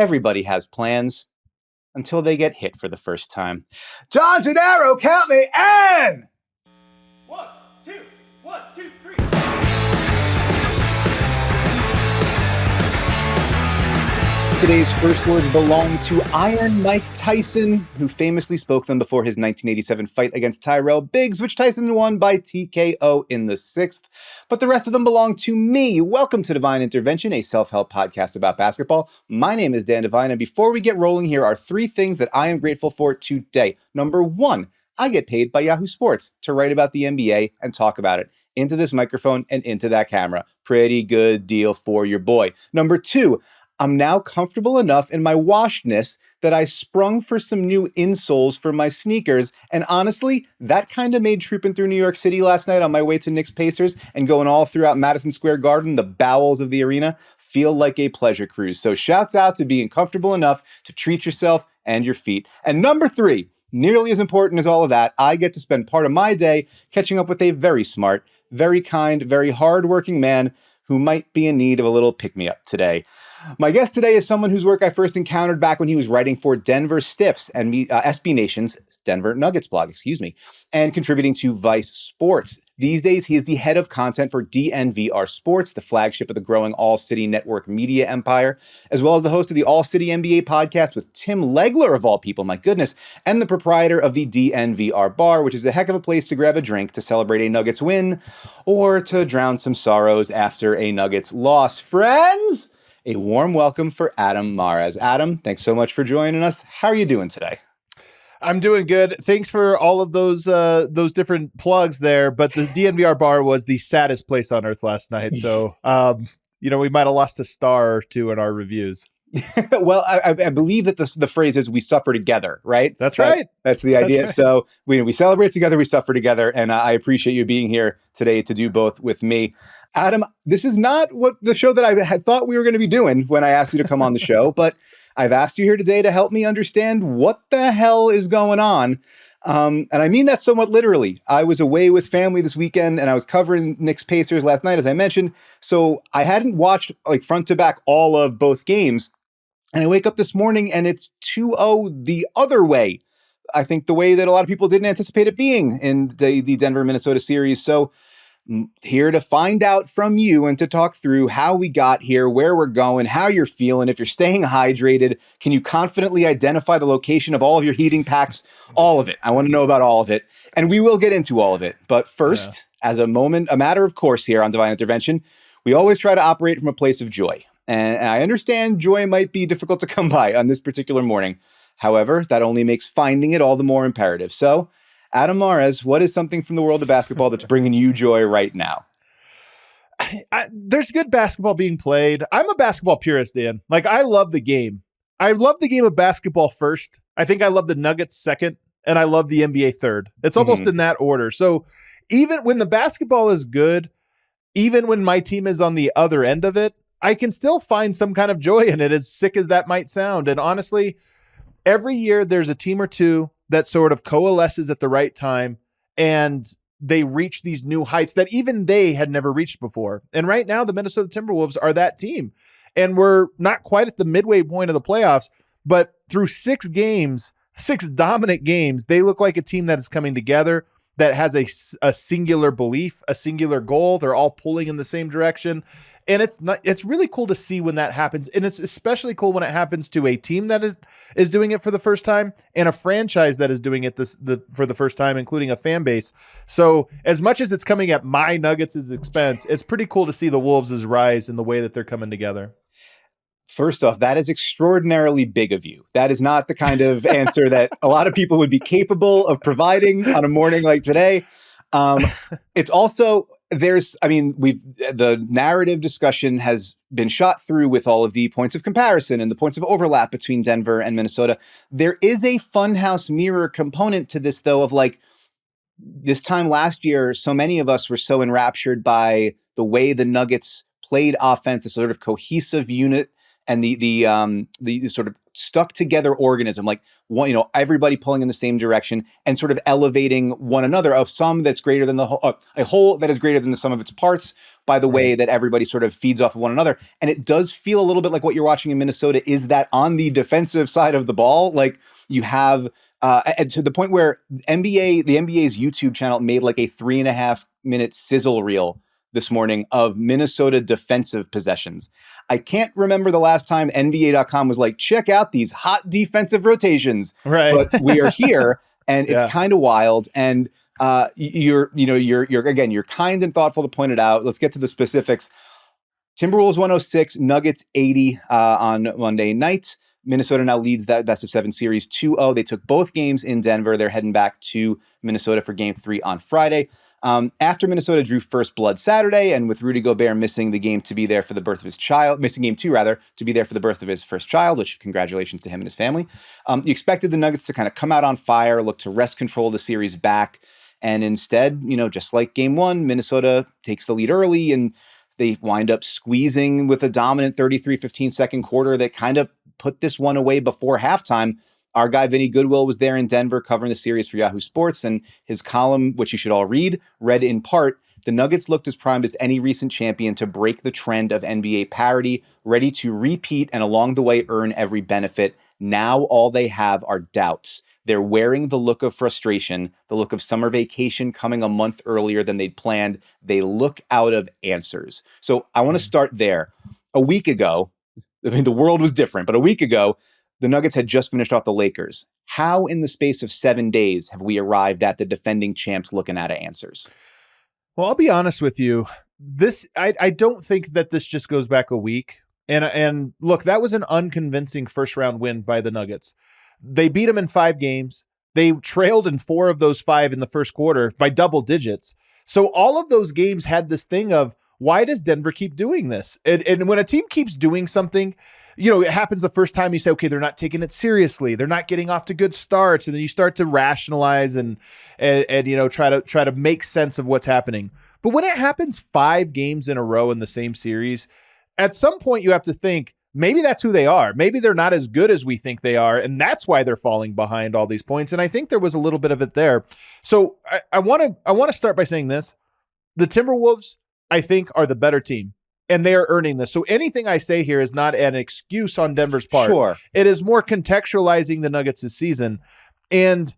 Everybody has plans until they get hit for the first time. John Gennaro, count me in! 1, 2, 1, 2, 3. Today's first words belong to Iron Mike Tyson, who famously spoke them before his 1987 fight against Tyrell Biggs, which Tyson won by TKO in the 6th. But the rest of them belong to me. Welcome to Devine Intervention, a self-help podcast about basketball. My name is Dan Devine, and before we get rolling, here are 3 things that I am grateful for today. Number 1, I get paid by Yahoo Sports to write about the NBA and talk about it into this microphone and into that camera. Pretty good deal for your boy. Number 2, I'm now comfortable enough in my washedness that I sprung for some new insoles for my sneakers. And honestly, that kind of made trooping through New York City last night on my way to Knicks Pacers and going all throughout Madison Square Garden, the bowels of the arena, feel like a pleasure cruise. So shouts out to being comfortable enough to treat yourself and your feet. And number 3, nearly as important as all of that, I get to spend part of my day catching up with a very smart, very kind, very hardworking man who might be in need of a little pick-me-up today. My guest today is someone whose work I first encountered back when he was writing for Denver Stiffs and SB Nation's Denver Nuggets blog, and contributing to Vice Sports. These days, he is the head of content for DNVR Sports, the flagship of the growing All-City Network media empire, as well as the host of the All-City NBA podcast with Tim Legler, of all people, my goodness, and the proprietor of the DNVR Bar, which is a heck of a place to grab a drink to celebrate a Nuggets win or to drown some sorrows after a Nuggets loss. Friends! A warm welcome for Adam Mares. Adam, thanks so much for joining us. How are you doing today? I'm doing good. Thanks for all of those different plugs there. But the DNVR bar was the saddest place on earth last night. So, we might have lost a star or 2 in our reviews. Well, I believe that the phrase is "we suffer together," right? That's right. That's the idea. That's right. So we celebrate together, we suffer together, and I appreciate you being here today to do both with me. Adam, this is not what the show that I had thought we were going to be doing when I asked you to come on the show, but I've asked you here today to help me understand what the hell is going on. And I mean that somewhat literally. I was away with family this weekend and I was covering Knicks Pacers last night, as I mentioned. So I hadn't watched front to back all of both games. And I wake up this morning and it's 2-0 the other way. I think the way that a lot of people didn't anticipate it being in the Denver-Minnesota series. So here to find out from you and to talk through how we got here, where we're going, how you're feeling, if you're staying hydrated, can you confidently identify the location of all of your heating packs? All of it. I want to know about all of it. And we will get into all of it. But first, as a matter of course here on Devine Intervention, we always try to operate from a place of joy. And I understand joy might be difficult to come by on this particular morning. However, that only makes finding it all the more imperative. So, Adam Mares, what is something from the world of basketball that's bringing you joy right now? There's good basketball being played. I'm a basketball purist, Dan. I love the game. I love the game of basketball first. I think I love the Nuggets second, and I love the NBA third. It's almost in that order. So even when the basketball is good, even when my team is on the other end of it, I can still find some kind of joy in it, as sick as that might sound. And honestly, every year there's a team or two that sort of coalesces at the right time and they reach these new heights that even they had never reached before. And right now, the Minnesota Timberwolves are that team. And we're not quite at the midway point of the playoffs, but through 6 games, 6 dominant games, they look like a team that is coming together, that has a singular belief, a singular goal. They're all pulling in the same direction. And it's really cool to see when that happens. And it's especially cool when it happens to a team that is doing it for the first time and a franchise that is doing it for the first time, including a fan base. So as much as it's coming at my Nuggets' expense, it's pretty cool to see the Wolves' rise in the way that they're coming together. First off, that is extraordinarily big of you. That is not the kind of answer that a lot of people would be capable of providing on a morning like today. It's also, the narrative discussion has been shot through with all of the points of comparison and the points of overlap between Denver and Minnesota. There is a funhouse mirror component to this, though, of this time last year, so many of us were so enraptured by the way the Nuggets played offense, a sort of cohesive unit and the sort of stuck together organism, like one, everybody pulling in the same direction and sort of elevating one another, of some that's greater than the whole, a whole that is greater than the sum of its parts, by the way that everybody sort of feeds off of one another. And it does feel a little bit like what you're watching in Minnesota, is that on the defensive side of the ball, like you have, and to the point where the NBA's YouTube channel made like a 3.5-minute sizzle reel this morning of Minnesota defensive possessions. I can't remember the last time NBA.com was like, check out these hot defensive rotations. Right. But we are here, and it's kind of wild. And you're kind and thoughtful to point it out. Let's get to the specifics. Timberwolves 106, Nuggets 80 on Monday night. Minnesota now leads that best of 7 series 2-0. They took both games in Denver. They're heading back to Minnesota for game 3 on Friday. After Minnesota drew first blood Saturday, and with Rudy Gobert missing the game to be there for the birth of his child, missing game 2 rather, to be there for the birth of his first child, which congratulations to him and his family. You expected the Nuggets to kind of come out on fire, look to wrest control of the series back. And instead, just like game 1, Minnesota takes the lead early, and they wind up squeezing with a dominant 33-15 second quarter that kind of put this one away before halftime. Our guy Vinny Goodwill was there in Denver covering the series for Yahoo Sports, and his column, which you should all read in part, the Nuggets looked as primed as any recent champion to break the trend of NBA parity, ready to repeat and along the way earn every benefit. Now all they have are doubts. They're wearing the look of frustration, the look of summer vacation coming a month earlier than they'd planned. They look out of answers. So I want to start there. A week ago, the world was different, but a week ago, the Nuggets had just finished off the Lakers. How in the space of 7 days have we arrived at the defending champs looking out of answers? Well, I'll be honest with you. I don't think that this just goes back a week. And look, that was an unconvincing first round win by the Nuggets. They beat them in 5 games. They trailed in 4 of those 5 in the first quarter by double digits. So all of those games had this thing of, why does Denver keep doing this? And when a team keeps doing something, it happens the first time you say, okay, they're not taking it seriously. They're not getting off to good starts. And then you start to rationalize and try to make sense of what's happening. But when it happens 5 games in a row in the same series, at some point you have to think, maybe that's who they are. Maybe they're not as good as we think they are, and that's why they're falling behind all these points. And I think there was a little bit of it there. So I want to start by saying this. The Timberwolves, I think, are the better team, and they are earning this. So anything I say here is not an excuse on Denver's part. Sure. It is more contextualizing the Nuggets this season. And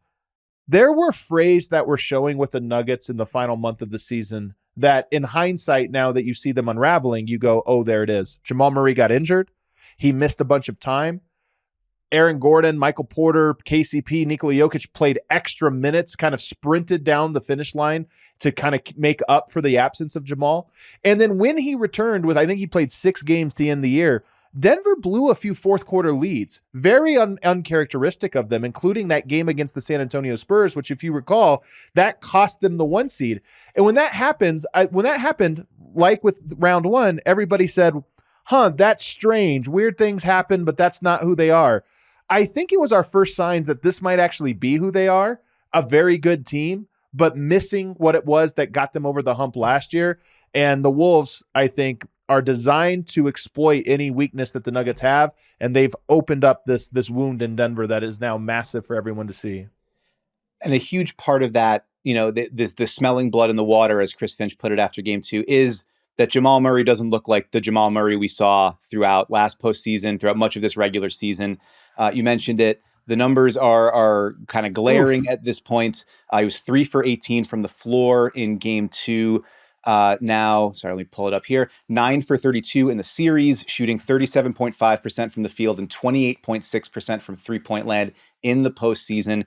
there were frays that were showing with the Nuggets in the final month of the season that in hindsight, now that you see them unraveling, you go, oh, there it is. Jamal Murray got injured. He missed a bunch of time. Aaron Gordon, Michael Porter, KCP, Nikola Jokic played extra minutes, kind of sprinted down the finish line to kind of make up for the absence of Jamal. And then when he returned I think he played 6 games to end the year, Denver blew a few fourth quarter leads, very uncharacteristic of them, including that game against the San Antonio Spurs, which if you recall, that cost them the 1 seed. And when that happened, like with round 1, everybody said, that's strange. Weird things happen, but that's not who they are. I think it was our first signs that this might actually be who they are, a very good team, but missing what it was that got them over the hump last year. And the Wolves, I think, are designed to exploit any weakness that the Nuggets have, and they've opened up this wound in Denver that is now massive for everyone to see. And a huge part of that, the smelling blood in the water, as Chris Finch put it after game 2, is that Jamal Murray doesn't look like the Jamal Murray we saw throughout last postseason, throughout much of this regular season. You mentioned it. The numbers are kind of glaring at this point. He was 3 for 18 from the floor in game 2. Let me pull it up here. 9 for 32 in the series, shooting 37.5% from the field and 28.6% from 3-point land in the postseason.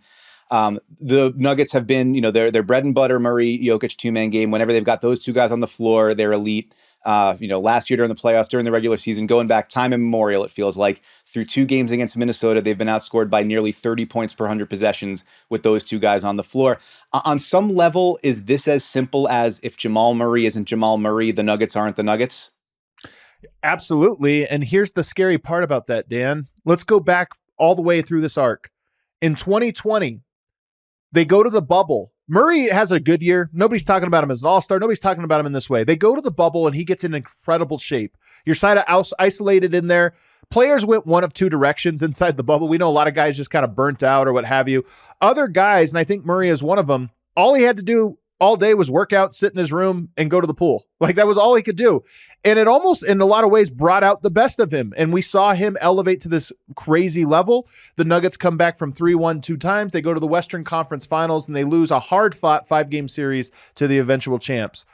The Nuggets have been, their bread and butter Murray, Jokic 2-man game. Whenever they've got those two guys on the floor, they're elite. Last year during the playoffs, during the regular season, going back time immemorial, it feels like through 2 games against Minnesota, they've been outscored by nearly 30 points per 100 possessions with those 2 guys on the floor. On some level, is this as simple as if Jamal Murray isn't Jamal Murray, the Nuggets aren't the Nuggets? Absolutely. And here's the scary part about that, Dan. Let's go back all the way through this arc. In 2020, they go to the bubble Murray has a good year. Nobody's talking about him as an all-star. Nobody's talking about him in this way. They go to the bubble, and he gets in incredible shape. You're sort of isolated in there. Players went one of two directions inside the bubble. We know a lot of guys just kind of burnt out or what have you. Other guys, and I think Murray is one of them, all he had to do all day was work out, sit in his room, and go to the pool. Like, that was all he could do. And it almost, in a lot of ways, brought out the best of him. And we saw him elevate to this crazy level. The Nuggets come back from 3-1 two times. They go to the Western Conference Finals, and they lose a hard-fought 5-game series to the eventual champs.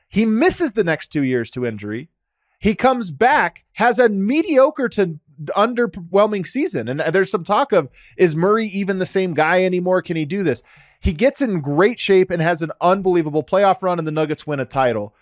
He misses the next 2 years to injury. He comes back, has a mediocre to underwhelming season. And there's some talk of, is Murray even the same guy anymore? Can he do this? He gets in great shape and has an unbelievable playoff run, and the Nuggets win a title.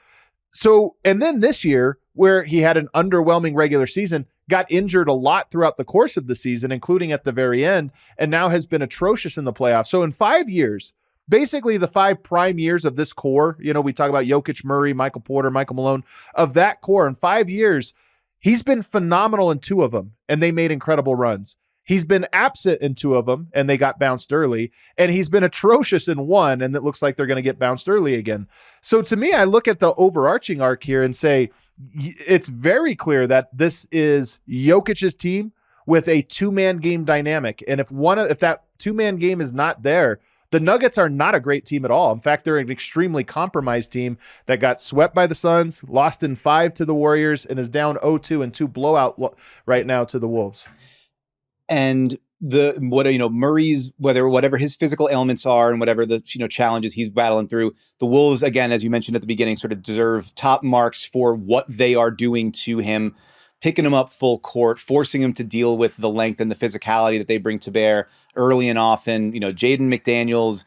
So, and then this year, where he had an underwhelming regular season, got injured a lot throughout the course of the season, including at the very end, and now has been atrocious in the playoffs. So in 5 years, basically the 5 prime years of this core, we talk about Jokic, Murray, Michael Porter, Michael Malone, of that core in 5 years, he's been phenomenal in 2 of them, and they made incredible runs. He's been absent in 2 of them, and they got bounced early. And he's been atrocious in 1, and it looks like they're going to get bounced early again. So to me, I look at the overarching arc here and say, it's very clear that this is Jokic's team with a 2-man game dynamic. And if that 2-man game is not there, the Nuggets are not a great team at all. In fact, they're an extremely compromised team that got swept by the Suns, lost in 5 to the Warriors, and is down 0-2 and 2 blowout right now to the Wolves. And Murray's, whatever his physical ailments are and whatever the challenges he's battling through, the Wolves, again, as you mentioned at the beginning, sort of deserve top marks for what they are doing to him, picking him up full court, forcing him to deal with the length and the physicality that they bring to bear early and often. Jaden McDaniels,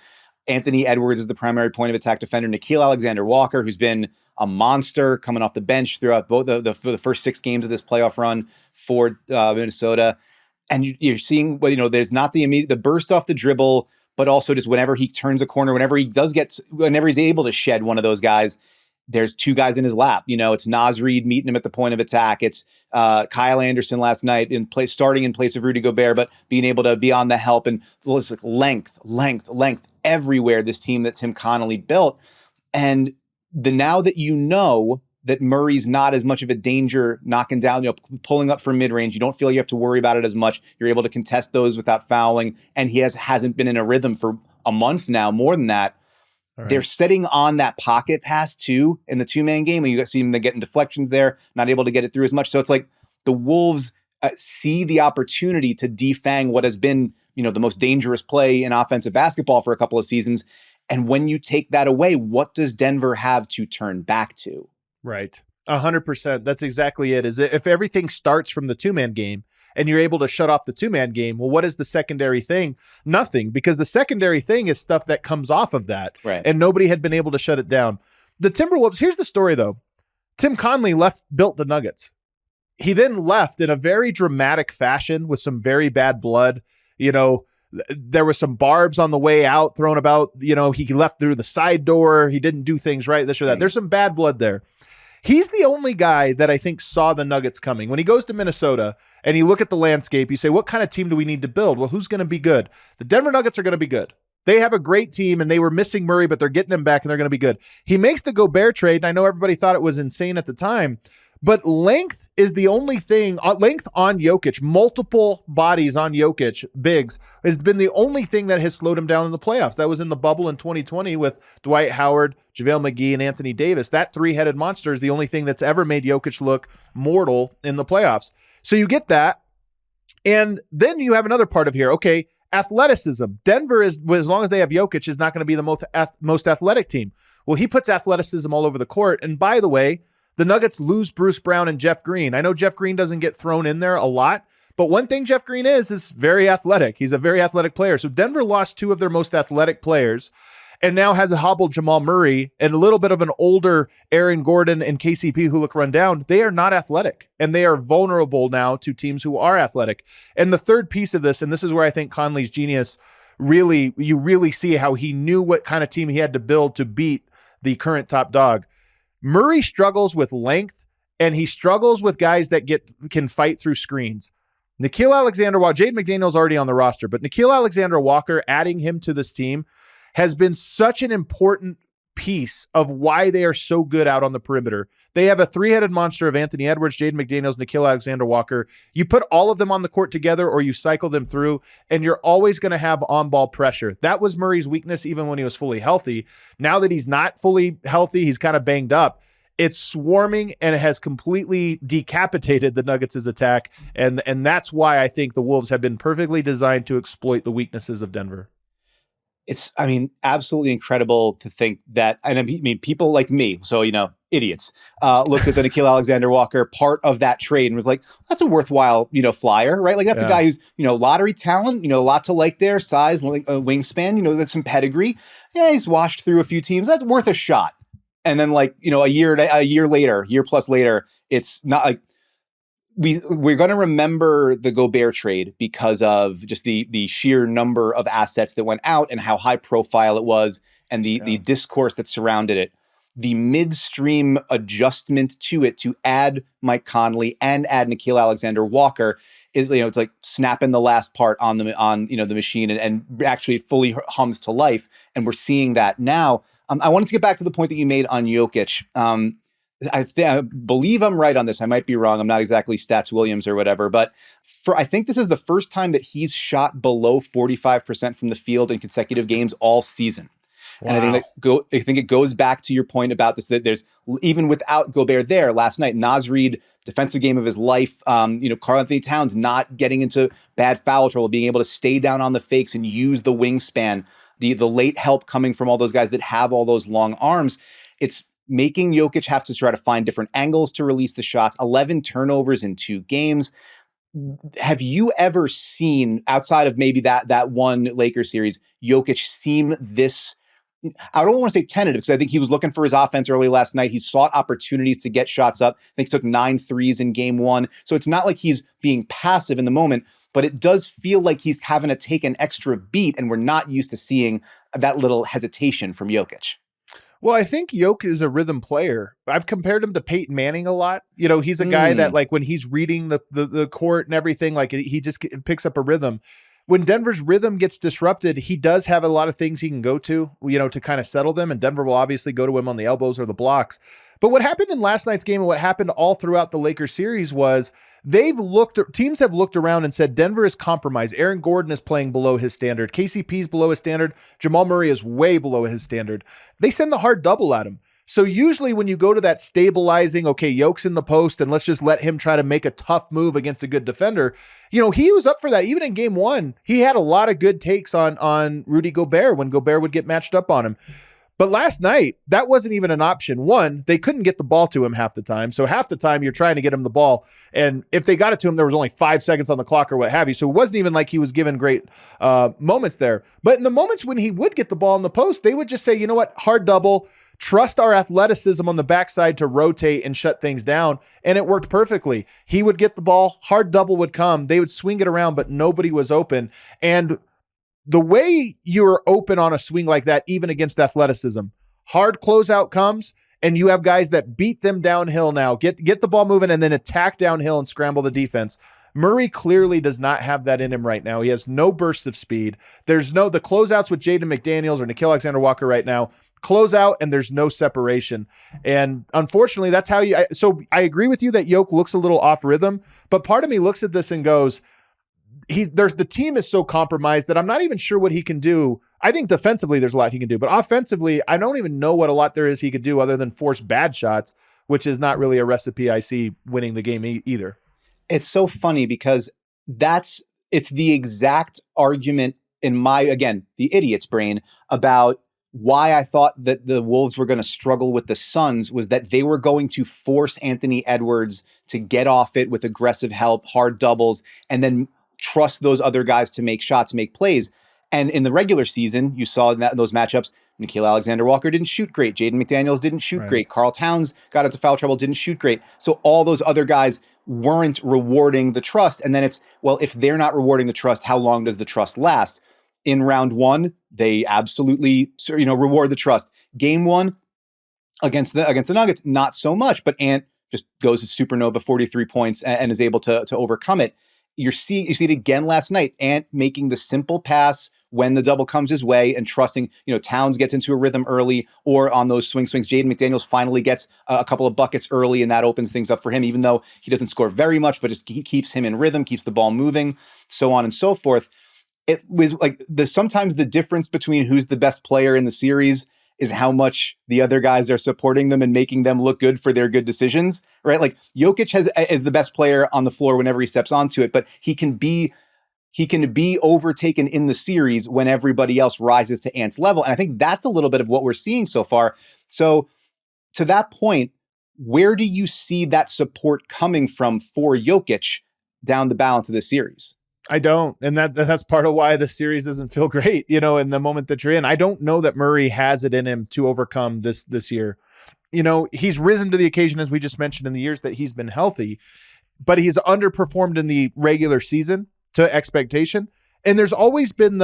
Anthony Edwards is the primary point of attack defender, Nickeil Alexander-Walker, who's been a monster coming off the bench throughout both the first 6 games of this playoff run for Minnesota. And you're seeing, there's not the burst off the dribble, but also just whenever he turns a corner, whenever he's able to shed one of those guys, there's 2 guys in his lap. It's Naz Reid meeting him at the point of attack. It's Kyle Anderson last night starting in place of Rudy Gobert, but being able to be on the help, and length everywhere. This team that Tim Connolly built, and now that that Murray's not as much of a danger knocking down, pulling up from mid-range. You don't feel you have to worry about it as much. You're able to contest those without fouling. And he hasn't been in a rhythm for a month now, more than that. Right. They're setting on that pocket pass too in the 2-man game. And you see them getting deflections there, not able to get it through as much. So it's like the Wolves see the opportunity to defang what has been, the most dangerous play in offensive basketball for a couple of seasons. And when you take that away, what does Denver have to turn back to? Right. 100%. That's exactly it. Is if everything starts from the 2-man game and you're able to shut off the 2-man game, well, what is the secondary thing? Nothing, because the secondary thing is stuff that comes off of that. Right. And nobody had been able to shut it down. The Timberwolves, here's the story though. Tim Connolly built the Nuggets. He then left in a very dramatic fashion with some very bad blood. There was some barbs on the way out thrown about, he left through the side door. He didn't do things right, this or that. There's some bad blood there. He's the only guy that I think saw the Nuggets coming. When he goes to Minnesota and you look at the landscape, you say, what kind of team do we need to build? Well, who's going to be good? The Denver Nuggets are going to be good. They have a great team, and they were missing Murray, but they're getting him back, and they're going to be good. He makes the Gobert trade, and I know everybody thought it was insane at the time, but length is the only thing, length on Jokic, multiple bodies on Jokic, bigs, has been the only thing that has slowed him down in the playoffs. That was in the bubble in 2020 with Dwight Howard, JaVale McGee, and Anthony Davis. That 3-headed monster is the only thing that's ever made Jokic look mortal in the playoffs. So you get that, and then you have another part of here. Okay, athleticism. Denver is, as long as they have Jokic, is not going to be the most athletic team. Well, he puts athleticism all over the court, and by the way, the Nuggets lose Bruce Brown and Jeff Green. I know Jeff Green doesn't get thrown in there a lot, but one thing Jeff Green is very athletic. He's a very athletic player. So Denver lost 2 of their most athletic players and now has a hobbled Jamal Murray and a little bit of an older Aaron Gordon and KCP who look run down. They are not athletic, and they are vulnerable now to teams who are athletic. And the third piece of this, and this is where I think Conley's genius you really see how he knew what kind of team he had to build to beat the current top dog. Murray struggles with length, and he struggles with guys that can fight through screens. Nickeil Alexander-Walker, Jaden McDaniels already on the roster, but Nickeil Alexander-Walker, adding him to this team, has been such an important piece of why they are so good out on the perimeter. They have a three-headed monster of Anthony Edwards, Jaden McDaniels, Nickeil Alexander-Walker. You put all of them on the court together or you cycle them through, and you're always going to have on-ball pressure. That was Murray's weakness even when he was fully healthy. Now that he's not fully healthy, he's kind of banged up. It's swarming, and it has completely decapitated the Nuggets' attack, and that's why I think the Wolves have been perfectly designed to exploit the weaknesses of Denver. It's, I mean, absolutely incredible to think that, and I mean, people like me, so, idiots, looked at the Nickeil Alexander-Walker part of that trade and was like, that's a worthwhile, flyer, right? Like, that's a guy who's, lottery talent, a lot to like there, size, wingspan, that's some pedigree. Yeah, he's washed through a few teams. That's worth a shot. And then, like, a year plus later, it's not like, we're going to remember the Gobert trade because of just the sheer number of assets that went out and how high profile it was and the discourse that surrounded it. The midstream adjustment to it to add Mike Conley and add Nickeil Alexander-Walker is, it's like snapping the last part on the machine and actually fully hums to life. And we're seeing that now. I wanted to get back to the point that you made on Jokic. I believe I'm right on this. I might be wrong. I'm not exactly Stats Williams or whatever, but I think this is the first time that he's shot below 45% from the field in consecutive games all season. Wow. And I think it goes back to your point about this, that there's, even without Gobert there last night, Naz Reid, defensive game of his life, Karl Anthony Towns not getting into bad foul trouble, being able to stay down on the fakes and use the wingspan, the late help coming from all those guys that have all those long arms. It's making Jokic have to try to find different angles to release the shots, 11 turnovers in 2 games. Have you ever seen, outside of maybe that one Lakers series, Jokic seem this, I don't want to say tentative, because I think he was looking for his offense early last night. He sought opportunities to get shots up. I think he took 9 threes in game 1. So it's not like he's being passive in the moment, but it does feel like he's having to take an extra beat, and we're not used to seeing that little hesitation from Jokic. Well, I think Jokic is a rhythm player. I've compared him to Peyton Manning a lot. He's a guy that, like, when he's reading the court and everything, like, he just picks up a rhythm. When Denver's rhythm gets disrupted, he does have a lot of things he can go to, to kind of settle them. And Denver will obviously go to him on the elbows or the blocks. But what happened in last night's game and what happened all throughout the Lakers series was teams have looked around and said, Denver is compromised. Aaron Gordon is playing below his standard. KCP is below his standard. Jamal Murray is way below his standard. They send the hard double at him. So usually when you go to that stabilizing, okay, Jokic in the post, and let's just let him try to make a tough move against a good defender. He was up for that. Even in game 1, he had a lot of good takes on Rudy Gobert when Gobert would get matched up on him. But last night, that wasn't even an option. One, they couldn't get the ball to him half the time. So half the time you're trying to get him the ball. And if they got it to him, there was only 5 seconds on the clock or what have you. So it wasn't even like he was given great moments there. But in the moments when he would get the ball in the post, they would just say, you know what, hard double, trust our athleticism on the backside to rotate and shut things down. And it worked perfectly. He would get the ball, hard double would come. They would swing it around, but nobody was open. And the way you're open on a swing like that, even against athleticism, hard closeout comes, and you have guys that beat them downhill now, get the ball moving, and then attack downhill and scramble the defense. Murray clearly does not have that in him right now. He has no bursts of speed. There's the closeouts with Jaden McDaniels or Nickeil Alexander-Walker right now, close out, and there's no separation. And unfortunately, that's how so I agree with you that Jokic looks a little off rhythm, but part of me looks at this and goes, the team is so compromised that I'm not even sure what he can do. I think defensively there's a lot he can do, but offensively, I don't even know what a lot there is he could do other than force bad shots, which is not really a recipe I see winning the game either. It's so funny because it's the exact argument in the idiot's brain about why I thought that the Wolves were going to struggle with the Suns was that they were going to force Anthony Edwards to get off it with aggressive help, hard doubles, and then trust those other guys to make shots, make plays. And in the regular season, you saw that in those matchups, Nickeil Alexander-Walker didn't shoot great. Jaden McDaniels didn't shoot great. Karl Towns got into foul trouble, didn't shoot great. So all those other guys weren't rewarding the trust. And then it's, well, if they're not rewarding the trust, how long does the trust last? In round 1, they absolutely, reward the trust. Game 1 against the Nuggets, not so much. But Ant just goes to supernova, 43 points, and is able to overcome it. you see it again last night. Ant making the simple pass when the double comes his way and trusting, Towns gets into a rhythm early, or on those swings, Jaden McDaniels finally gets a couple of buckets early, and that opens things up for him, even though he doesn't score very much, but just he keeps him in rhythm, keeps the ball moving, so on and so forth. It was like sometimes the difference between who's the best player in the series is how much the other guys are supporting them and making them look good for their good decisions, right? Like Jokic is the best player on the floor whenever he steps onto it, but he can be overtaken in the series when everybody else rises to Ant's level. And I think that's a little bit of what we're seeing so far. So to that point, where do you see that support coming from for Jokic down the balance of this series? I don't. And that's part of why the series doesn't feel great, in the moment that you're in. I don't know that Murray has it in him to overcome this year. He's risen to the occasion, as we just mentioned, in the years that he's been healthy, but he's underperformed in the regular season to expectation. And there's always been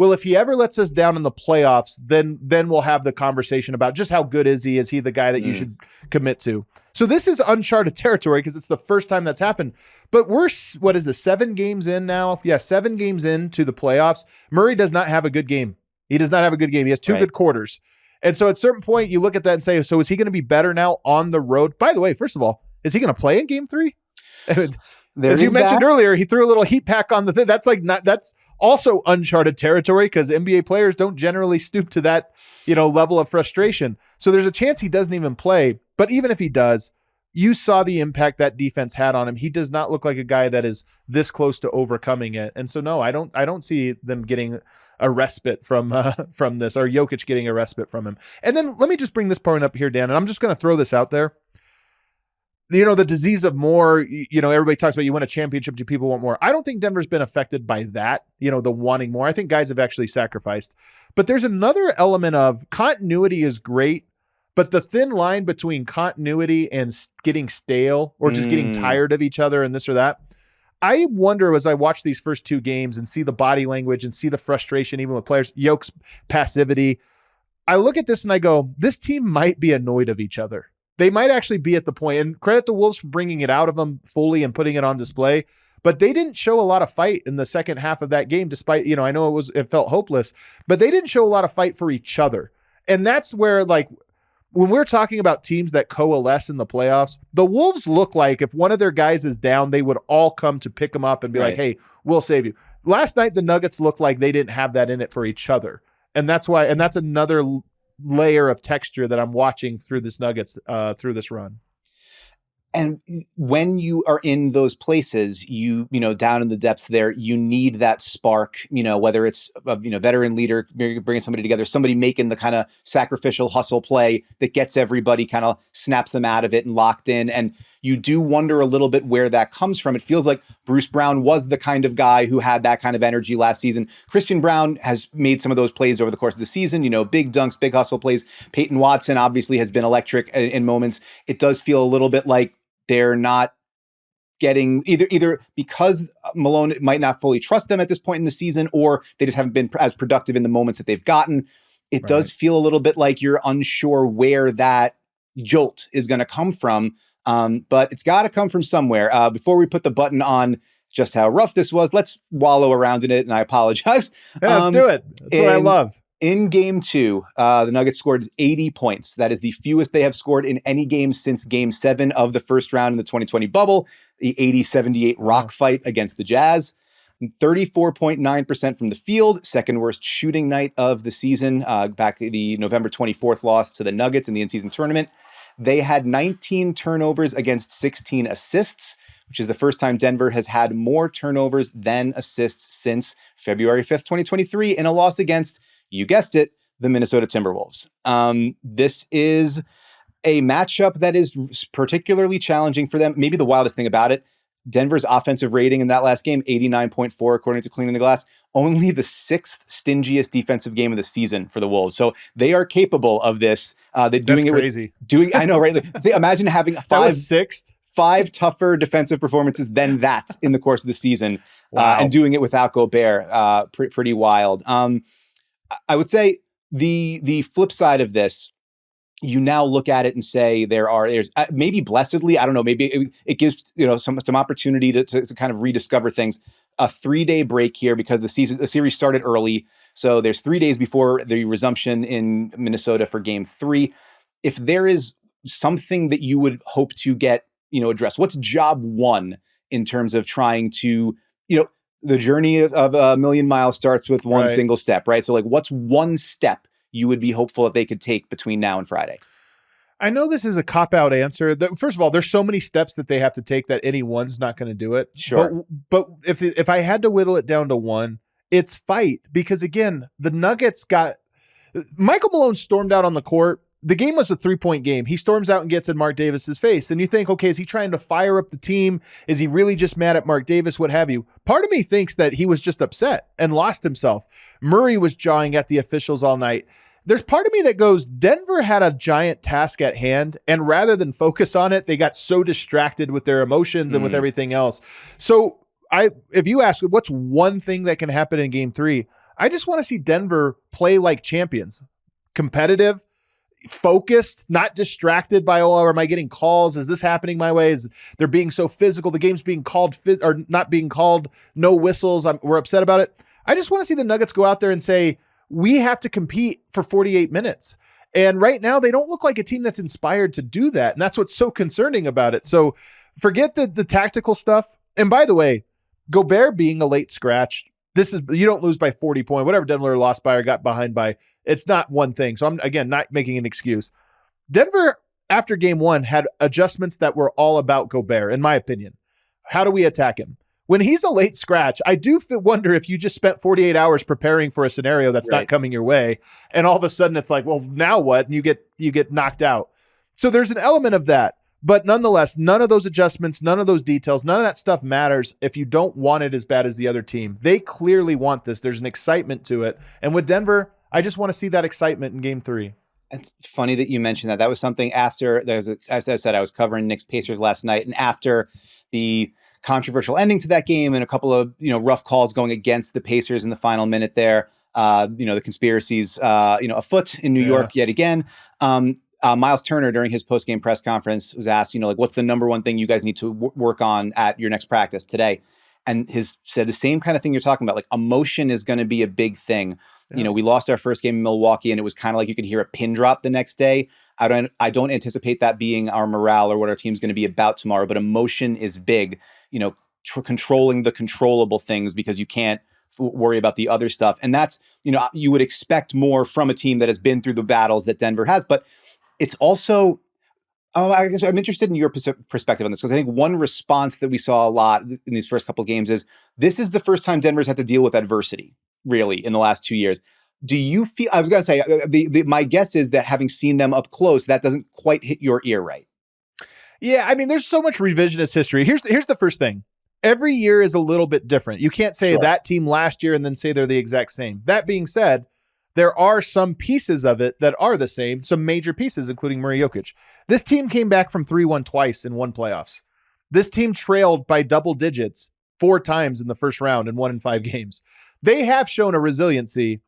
if he ever lets us down in the playoffs, then we'll have the conversation about just how good is he? Is he the guy that you should commit to? So this is uncharted territory because it's the first time that's happened. But we're, 7 games in now? Yeah, 7 games into the playoffs. Murray does not have a good game. He does not have a good game. He has 2 good quarters. And so at a certain point, you look at that and say, so is he going to be better now on the road? By the way, first of all, is he going to play in game 3? As you mentioned earlier, he threw a little heat pack on the thing. That's also uncharted territory because NBA players don't generally stoop to that, level of frustration. So there's a chance he doesn't even play. But even if he does, you saw the impact that defense had on him. He does not look like a guy that is this close to overcoming it. And so no, I don't see them getting a respite from this, or Jokic getting a respite from him. And then let me just bring this point up here, Dan, and I'm just going to throw this out there. The disease of more, everybody talks about you win a championship, do people want more? I don't think Denver's been affected by that, the wanting more. I think guys have actually sacrificed. But there's another element of continuity is great, but the thin line between continuity and getting stale or just getting tired of each other and this or that, I wonder as I watch these first 2 games and see the body language and see the frustration even with players, Yoke's passivity, I look at this and I go, this team might be annoyed of each other. They might actually be at the point, and credit the Wolves for bringing it out of them fully and putting it on display, but they didn't show a lot of fight in the second half of that game, despite, I know it felt hopeless, but they didn't show a lot of fight for each other. And that's where, when we're talking about teams that coalesce in the playoffs, the Wolves look like if one of their guys is down, they would all come to pick him up and be like, hey, we'll save you. Last night, the Nuggets looked like they didn't have that in it for each other. And that's another layer of texture that I'm watching through this Nuggets, through this run. And when you are in those places, down in the depths there, you need that spark, whether it's a, veteran leader bringing somebody together, somebody making the kind of sacrificial hustle play that gets everybody kind of snaps them out of it and locked in. And you do wonder a little bit where that comes from. It feels like Bruce Brown was the kind of guy who had that kind of energy last season. Christian Brown has made some of those plays over the course of the season, big dunks, big hustle plays. Peyton Watson obviously has been electric in moments. It does feel a little bit like they're not getting either because Malone might not fully trust them at this point in the season, or they just haven't been as productive in the moments that they've gotten. It does feel a little bit like you're unsure where that jolt is going to come from. But it's got to come from somewhere. Before we put the button on just how rough this was, let's wallow around in it. And I apologize. Yeah, let's do it. That's what I love. In game 2, the Nuggets scored 80 points. That is the fewest they have scored in any game since game 7 of the first round in the 2020 bubble, the 80-78 rock fight against the Jazz. 34.9% from the field, second worst shooting night of the season, back the November 24th loss to the Nuggets in the in-season tournament. They had 19 turnovers against 16 assists, which is the first time Denver has had more turnovers than assists since February 5th, 2023, in a loss against, you guessed it, the Minnesota Timberwolves. This is a matchup that is particularly challenging for them. Maybe the wildest thing about it, Denver's offensive rating in that last game, 89.4, according to Cleaning the Glass, only the 6th stingiest defensive game of the season for the Wolves. So they are capable of this. They're doing That's crazy. I know, right? Imagine having five tougher defensive performances than that in the course of the season. Wow. And doing it without Gobert. Pretty wild. I would say the flip side of this, you now look at it and say there's maybe blessedly, I don't know, maybe it gives some opportunity to kind of rediscover things. A 3-day break here because the series started early, so there's 3 days before the resumption in Minnesota for Game 3. If there is something that you would hope to get addressed, what's job one in terms of trying to the journey of a million miles starts with one single step, right? So like, what's one step you would be hopeful that they could take between now and Friday? I know this is a cop-out answer. First of all, there's so many steps that they have to take that any one's not going to do it. Sure. But if I had to whittle it down to one, it's fight. Because again, the Nuggets Michael Malone stormed out on the court. The game was a 3-point game. He storms out and gets in Mark Davis's face. And you think, okay, is he trying to fire up the team? Is he really just mad at Mark Davis? What have you? Part of me thinks that he was just upset and lost himself. Murray was jawing at the officials all night. There's part of me that goes, Denver had a giant task at hand, and rather than focus on it, they got so distracted with their emotions and with everything else. So if you ask what's one thing that can happen in Game 3, I just want to see Denver play like champions, competitive, focused, not distracted by, am I getting calls? Is this happening my way? Is they're being so physical? The game's being called or not being called. No whistles. We're upset about it. I just want to see the Nuggets go out there and say, we have to compete for 48 minutes. And right now, they don't look like a team that's inspired to do that. And that's what's so concerning about it. So forget the tactical stuff. And by the way, Gobert being a late scratch, you don't lose by 40 points. Whatever Denver lost by or got behind by, it's not one thing. So I'm, again, not making an excuse. Denver, after Game 1, had adjustments that were all about Gobert, in my opinion. How do we attack him? When he's a late scratch, I do wonder if you just spent 48 hours preparing for a scenario that's not coming your way, and all of a sudden it's like, well, now what? And you get knocked out. So there's an element of that. But nonetheless, none of those adjustments, none of those details, none of that stuff matters if you don't want it as bad as the other team. They clearly want this. There's an excitement to it. And with Denver, I just want to see that excitement in Game 3. It's funny that you mentioned that. That was something after, as I said, I was covering Knicks Pacers last night, and after the controversial ending to that game and a couple of rough calls going against the Pacers in the final minute there, the conspiracies afoot in New York yet again. Miles Turner, during his post-game press conference, was asked, what's the number one thing you guys need to work on at your next practice today? And said the same kind of thing you're talking about. Like, emotion is going to be a big thing. Yeah. We lost our first game in Milwaukee, and it was kind of like you could hear a pin drop the next day. I don't anticipate that being our morale or what our team's going to be about tomorrow. But emotion is big. Controlling the controllable things, because you can't worry about the other stuff. And that's you would expect more from a team that has been through the battles that Denver has. But it's also, I guess I'm interested in your perspective on this, because I think one response that we saw a lot in these first couple of games is this is the first time Denver's had to deal with adversity, really, in the last 2 years. Do you feel, I was going to say, my guess is that having seen them up close, that doesn't quite hit your ear right. Yeah, I mean, there's so much revisionist history. Here's the first thing. Every year is a little bit different. You can't say that team last year and then say they're the exact same. That being said, there are some pieces of it that are the same, some major pieces, including Murray Jokic. This team came back from 3-1 twice and won playoffs. This team trailed by double digits 4 times in the first round and won in 5 games. They have shown a resiliency.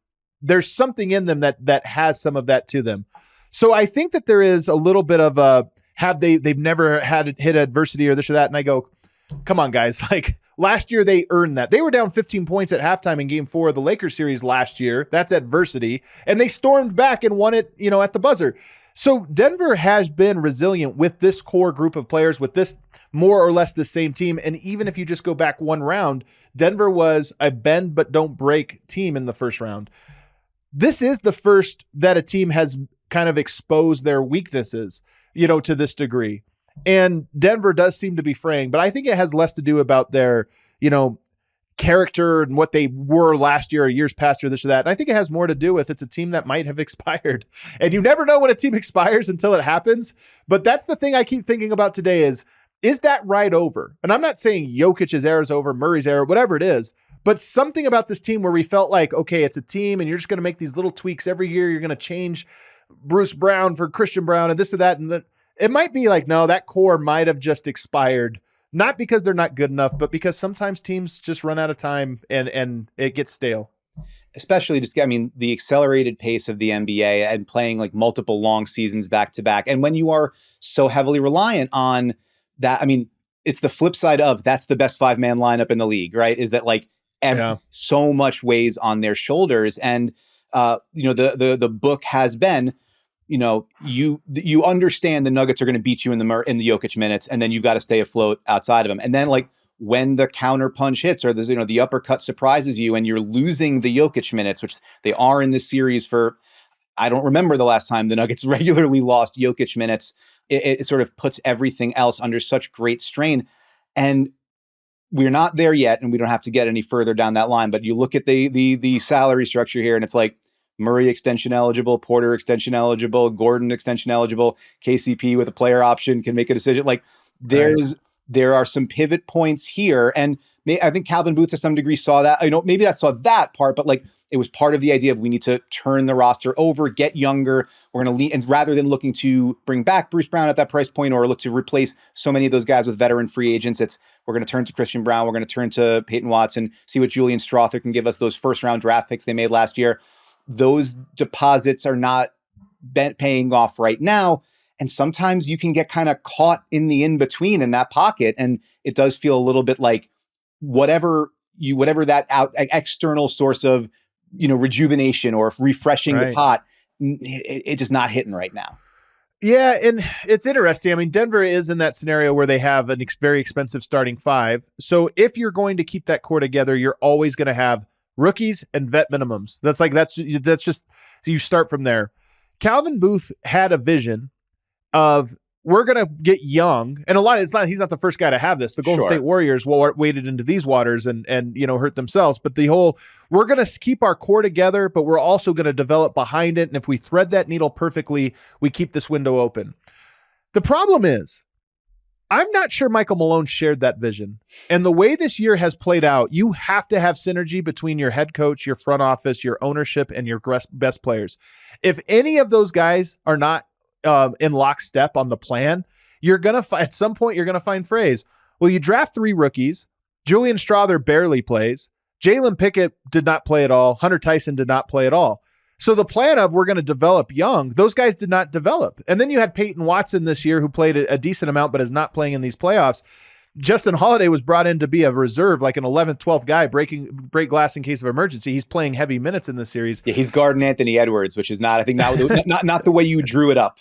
There's something in them that has some of that to them. So I think that there is a little bit of a, they've never had hit adversity or this or that. And I go, come on, guys. Like, last year they earned that. They were down 15 points at halftime in Game 4 of the Lakers series last year. That's adversity. And they stormed back and won it, at the buzzer. So Denver has been resilient with this core group of players, with this more or less the same team. And even if you just go back one round, Denver was a bend but don't break team in the first round. This is the first that a team has kind of exposed their weaknesses, to this degree. And Denver does seem to be fraying, but I think it has less to do about their, character and what they were last year or years past or this or that. And I think it has more to do with it's a team that might have expired. And you never know when a team expires until it happens. But that's the thing I keep thinking about today is that ride over? And I'm not saying Jokic's era is over, Murray's era, whatever it is, but something about this team where we felt like, okay, it's a team and you're just going to make these little tweaks every year. You're going to change Bruce Brown for Christian Brown and this or that. And it might be like, no, that core might have just expired, not because they're not good enough, but because sometimes teams just run out of time and it gets stale. especially just, I mean, the accelerated pace of the NBA and playing like multiple long seasons back to back. And when you are so heavily reliant on that, I mean, it's the flip side of that's the best 5-man lineup in the league, right? Is that like so much weighs on their shoulders. And, the book has been, you understand the Nuggets are going to beat you in the Jokic minutes, and then you've got to stay afloat outside of them. And then like when the counter punch hits or the uppercut surprises you and you're losing the Jokic minutes, which they are in this series for, I don't remember the last time the Nuggets regularly lost Jokic minutes. It sort of puts everything else under such great strain. And we're not there yet, and we don't have to get any further down that line. But you look at the salary structure here, and it's like Murray extension eligible, Porter extension eligible, Gordon extension eligible, KCP with a player option can make a decision. Like there are some pivot points here, and I think Calvin Booth to some degree saw that. Maybe I saw that part, but like it was part of the idea of we need to turn the roster over, get younger. We're going to lean, and rather than looking to bring back Bruce Brown at that price point or look to replace so many of those guys with veteran free agents, we're going to turn to Christian Brown. We're going to turn to Peyton Watson, see what Julian Strother can give us, those first round draft picks they made last year. Those deposits are not paying off right now. And sometimes you can get kind of caught in the in-between in that pocket. And it does feel a little bit like whatever that external source of, rejuvenation or refreshing the pot, it's just not hitting right now. Yeah, and it's interesting. I mean, Denver is in that scenario where they have a very expensive starting five. So if you're going to keep that core together, you're always going to have rookies and vet minimums. That's just, you start from there. Calvin Booth had a vision of, we're going to get young, and he's not the first guy to have this. The Golden State Warriors waded into these waters and hurt themselves. But we're going to keep our core together, but we're also going to develop behind it. And if we thread that needle perfectly, we keep this window open. The problem is, I'm not sure Michael Malone shared that vision. And the way this year has played out, you have to have synergy between your head coach, your front office, your ownership, and your best players. If any of those guys are not in lockstep on the plan, at some point you're gonna find phrase. Well, you draft 3 rookies. Julian Strother barely plays. Jalen Pickett did not play at all. Hunter Tyson did not play at all. So the plan of we're going to develop young, those guys did not develop. And then you had Peyton Watson this year who played a decent amount but is not playing in these playoffs. Justin Holiday was brought in to be a reserve, like an 11th, 12th guy, break glass in case of emergency. He's playing heavy minutes in this series. Yeah, he's guarding Anthony Edwards, which is not, I think, not the way you drew it up.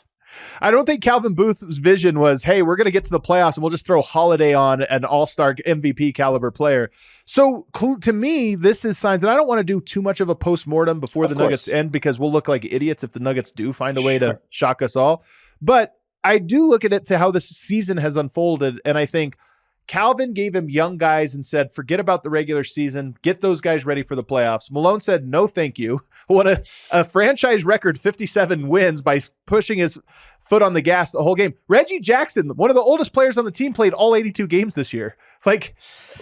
I don't think Calvin Booth's vision was, hey, we're going to get to the playoffs and we'll just throw Holiday on, an all-star MVP caliber player. So to me, this is signs, and I don't want to do too much of a postmortem before the Nuggets end, because we'll look like idiots if the Nuggets do find a way to shock us all. But I do look at it to how this season has unfolded, and I think Calvin gave him young guys and said, forget about the regular season, get those guys ready for the playoffs. Malone said, no, thank you. Won a franchise record 57 wins by pushing his foot on the gas the whole game. Reggie Jackson, one of the oldest players on the team, played all 82 games this year. Like,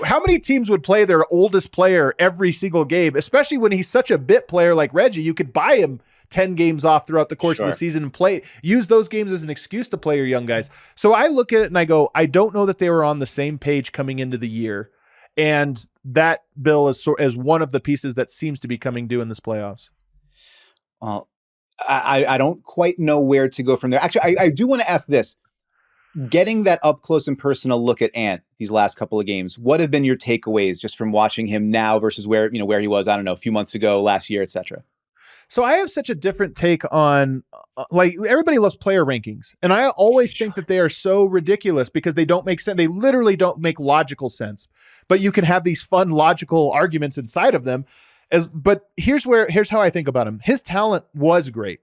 how many teams would play their oldest player every single game, especially when he's such a bit player like Reggie? You could buy him 10 games off throughout the course of the season and use those games as an excuse to play your young guys. So I look at it and I go, I don't know that they were on the same page coming into the year. And that bill is one of the pieces that seems to be coming due in this playoffs. Well, I don't quite know where to go from there. Actually, I do want to ask this. Getting that up close and personal look at Ant these last couple of games, what have been your takeaways just from watching him now versus where he was, I don't know, a few months ago, last year, et cetera? So I have such a different take on, like, everybody loves player rankings. And I always think that they are so ridiculous because they don't make sense. They literally don't make logical sense, but you can have these fun, logical arguments inside of them. But here's how I think about him. His talent was great.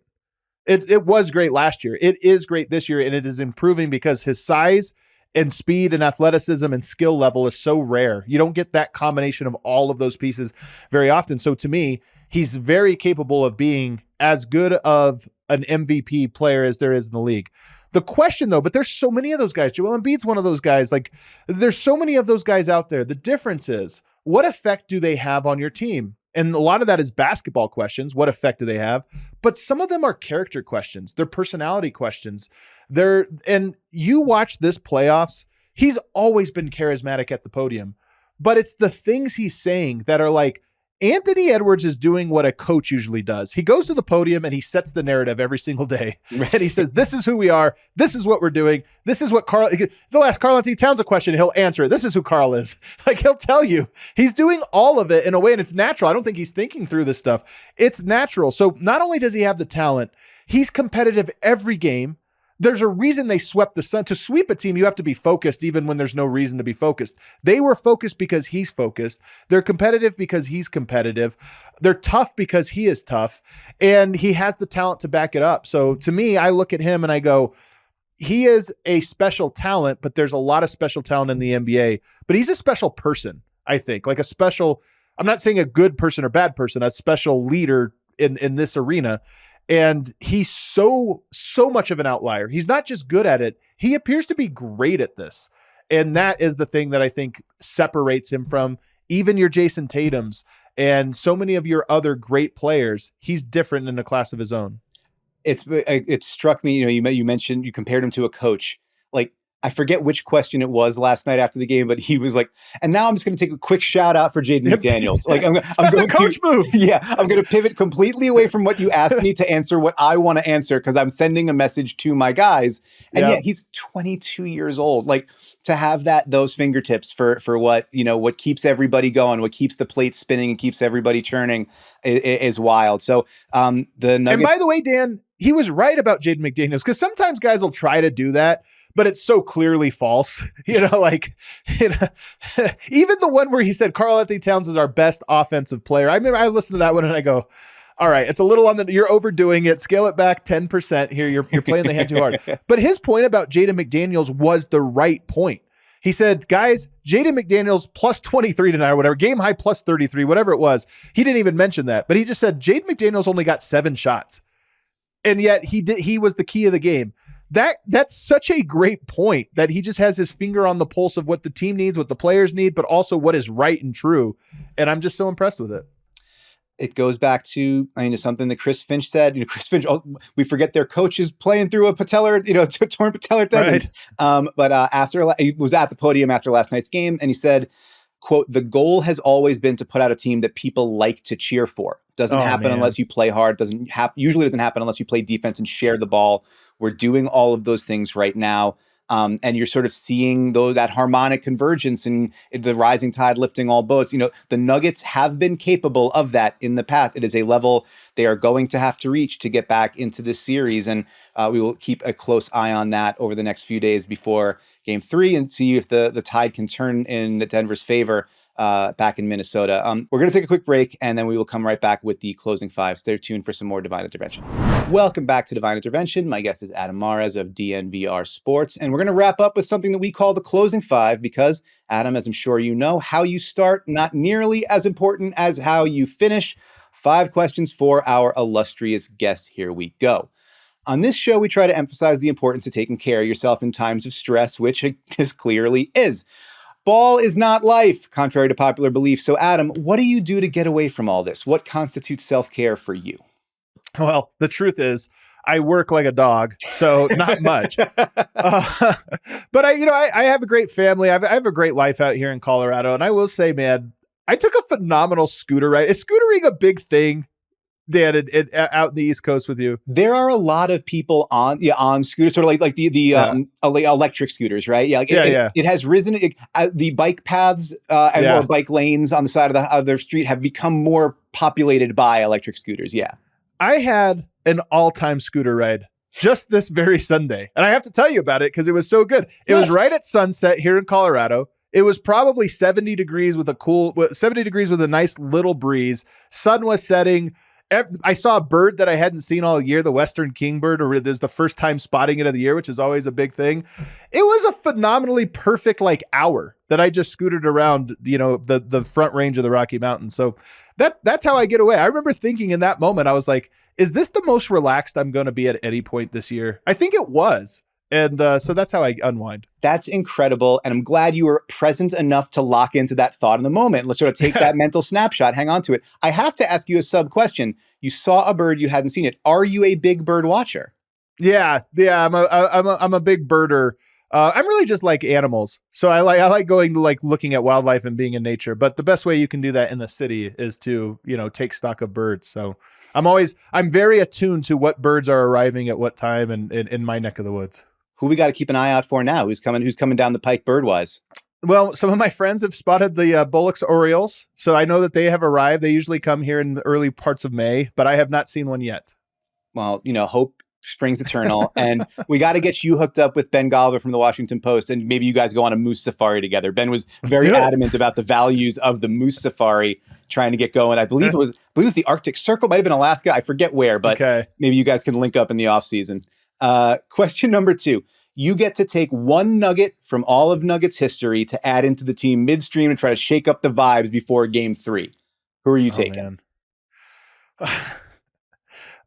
It was great last year. It is great this year, and it is improving because his size and speed and athleticism and skill level is so rare. You don't get that combination of all of those pieces very often. So to me, he's very capable of being as good of an MVP player as there is in the league. The question, though, but there's so many of those guys. Joel Embiid's one of those guys. Like, there's so many of those guys out there. The difference is, what effect do they have on your team? And a lot of that is basketball questions. What effect do they have? But some of them are character questions. They're personality questions. And you watch this playoffs, he's always been charismatic at the podium, but it's the things he's saying that are like, Anthony Edwards is doing what a coach usually does. He goes to the podium and he sets the narrative every single day. And he says, this is who we are. This is what we're doing. This is what Carl, they'll ask Karl Anthony Towns a question. He'll answer it. This is who Carl is. Like, he'll tell you. He's doing all of it in a way, and it's natural. I don't think he's thinking through this stuff. It's natural. So not only does he have the talent, he's competitive every game. There's a reason they swept the Sun. To sweep a team, you have to be focused even when there's no reason to be focused. They were focused because he's focused. They're competitive because he's competitive. They're tough because he is tough. And he has the talent to back it up. So to me, I look at him and I go, he is a special talent, but there's a lot of special talent in the NBA. But he's a special person, I think. Like a special, I'm not saying a good person or bad person, a special leader in this arena. And he's so much of an outlier. He's not just good at it. He appears to be great at this. And that is the thing that I think separates him from even your Jason Tatums and so many of your other great players. He's different in a class of his own. It struck me, you mentioned, you compared him to a coach. Like, I forget which question it was last night after the game, but he was like, and now I'm just going to take a quick shout out for Jaden McDaniels. Like, I'm going a coach move. Yeah, I'm going to pivot completely away from what you asked me to answer what I want to answer, because I'm sending a message to my guys. And yet he's 22 years old. Like, to have those fingertips for what, what keeps everybody going, what keeps the plate spinning and keeps everybody churning is wild. So the Nuggets. And by the way, Dan, he was right about Jaden McDaniels, because sometimes guys will try to do that, but it's so clearly false. Even the one where he said Karl Anthony Towns is our best offensive player. I remember I listened to that one and I go, all right, it's a little you're overdoing it. Scale it back 10% here. You're playing the hand too hard. But his point about Jaden McDaniels was the right point. He said, guys, Jaden McDaniels plus 23 tonight or whatever, game high plus 33, whatever it was. He didn't even mention that, but he just said Jaden McDaniels only got 7 shots. And yet he was the key of the game. That's such a great point, that he just has his finger on the pulse of what the team needs, what the players need, but also what is right and true. And I'm just so impressed with it. It goes back to, something that Chris Finch said. Chris Finch, we forget their coach is playing through a patellar, torn patellar tendon. Right. But after he was at the podium after last night's game, and he said, quote, "The goal has always been to put out a team that people like to cheer for. Doesn't happen unless you play hard. Usually doesn't happen unless you play defense and share the ball. We're doing all of those things right now." And you're sort of seeing that harmonic convergence and the rising tide lifting all boats. The Nuggets have been capable of that in the past. It is a level they are going to have to reach to get back into this series. And we will keep a close eye on that over the next few days before Game 3 and see if the tide can turn in Denver's favor back in Minnesota. We're going to take a quick break, and then we will come right back with the closing 5. Stay tuned for some more Devine Intervention. Welcome back to Devine Intervention. My guest is Adam Mares of DNVR Sports, and we're going to wrap up with something that we call the closing 5, because, Adam, as I'm sure you know, how you start, not nearly as important as how you finish. 5 questions for our illustrious guest. Here we go. On this show, we try to emphasize the importance of taking care of yourself in times of stress, which this clearly is. Ball is not life, contrary to popular belief. So, Adam, what do you do to get away from all this? What constitutes self-care for you? Well, the truth is, I work like a dog, so not much. But I have a great family. I have a great life out here in Colorado, and I will say, man, I took a phenomenal scooter ride. Is scootering a big thing, Dan, out in the East Coast with you? There are a lot of people on scooters, sort of like the electric scooters, right? Yeah, it has risen. The bike paths or bike lanes on the side of the street have become more populated by electric scooters. Yeah, I had an all-time scooter ride just this very Sunday, and I have to tell you about it because it was so good. It was right at sunset here in Colorado. It was probably 70 degrees with a nice little breeze. Sun was setting. I saw a bird that I hadn't seen all year, the Western Kingbird, or there's the first time spotting it of the year, which is always a big thing. It was a phenomenally perfect hour that I just scooted around, the front range of the Rocky Mountains. So that's how I get away. I remember thinking in that moment, I was like, is this the most relaxed I'm going to be at any point this year? I think it was. And so that's how I unwind. That's incredible. And I'm glad you were present enough to lock into that thought in the moment. Let's sort of take that mental snapshot, hang on to it. I have to ask you a sub question. You saw a bird, you hadn't seen it. Are you a big bird watcher? Yeah. I'm a big birder. I'm really just like animals. So I like going to like looking at wildlife and being in nature. But the best way you can do that in the city is to, take stock of birds. So I'm very attuned to what birds are arriving at what time and in my neck of the woods. Who we got to keep an eye out for now? Who's coming down the pike bird-wise? Well, some of my friends have spotted the Bullock's Orioles, so I know that they have arrived. They usually come here in the early parts of May, but I have not seen one yet. Well, hope springs eternal, and we got to get you hooked up with Ben Golliver from the Washington Post, and maybe you guys go on a moose safari together. Ben was very adamant about the values of the moose safari, trying to get going. I believe it was the Arctic Circle, might have been Alaska. I forget where, but maybe you guys can link up in the off season. Question number 2. You get to take one nugget from all of Nuggets history to add into the team midstream and try to shake up the vibes before game 3. Who are you taking?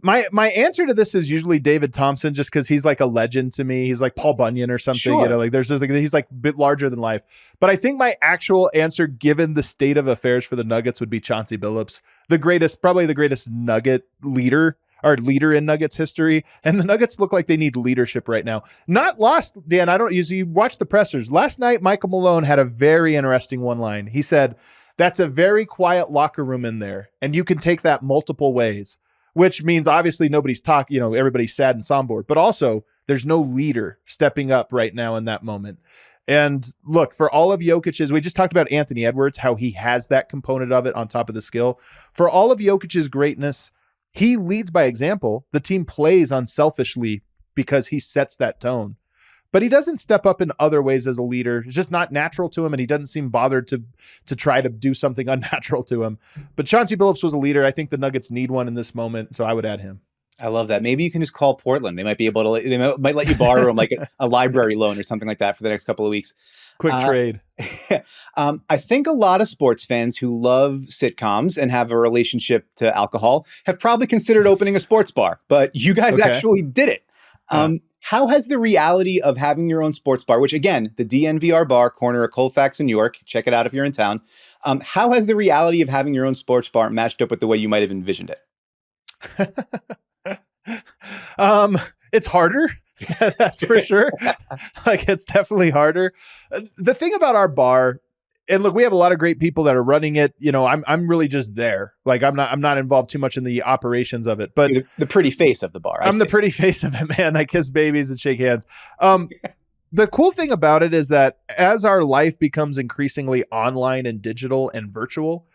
My answer to this is usually David Thompson, just because he's like a legend to me. He's like Paul Bunyan or something. Sure. He's like a bit larger than life. But I think my actual answer, given the state of affairs for the Nuggets, would be Chauncey Billups, probably the greatest Nugget leader in Nuggets history. And the Nuggets look like they need leadership right now. Not lost, Dan. I don't usually watch the pressers. Last night, Michael Malone had a very interesting one line. He said, "That's a very quiet locker room in there, and you can take that multiple ways," which means obviously nobody's talking, everybody's sad and somber, but also there's no leader stepping up right now in that moment. And look, for all of Jokic's, we just talked about Anthony Edwards, how he has that component of it on top of the skill. For all of Jokic's greatness, he leads by example. The team plays unselfishly because he sets that tone. But he doesn't step up in other ways as a leader. It's just not natural to him, and he doesn't seem bothered to try to do something unnatural to him. But Chauncey Billups was a leader. I think the Nuggets need one in this moment, so I would add him. I love that. Maybe you can just call Portland. They might be able to. They might let you borrow them like a library loan or something like that for the next couple of weeks. Quick trade. I think a lot of sports fans who love sitcoms and have a relationship to alcohol have probably considered opening a sports bar, but you guys actually did it. How has the reality of having your own sports bar, which again, the DNVR bar, corner of Colfax in New York, check it out if you're in town. How has the reality of having your own sports bar matched up with the way you might have envisioned it? It's harder. That's for sure. Like, it's definitely harder. The thing about our bar, and look, we have a lot of great people that are running it. I'm really just there. Like, I'm not involved too much in the operations of it, but the pretty face of the bar. I'm the pretty face of it, man. I kiss babies and shake hands. The cool thing about it is that as our life becomes increasingly online and digital and virtual,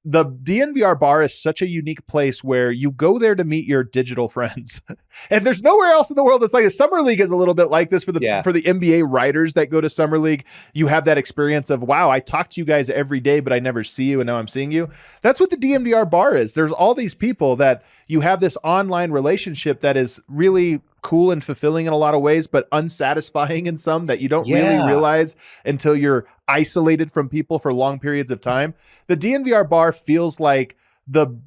the DNVR bar is such a unique place where you go there to meet your digital friends. And there's nowhere else in the world that's like this. Summer League is a little bit like this for the NBA writers that go to Summer League. You have that experience of, wow, I talk to you guys every day, but I never see you, and now I'm seeing you. That's what the DNVR bar is. There's all these people that you have this online relationship that is really cool and fulfilling in a lot of ways, but unsatisfying in some that you don't really realize until you're isolated from people for long periods of time. The DNVR bar feels like do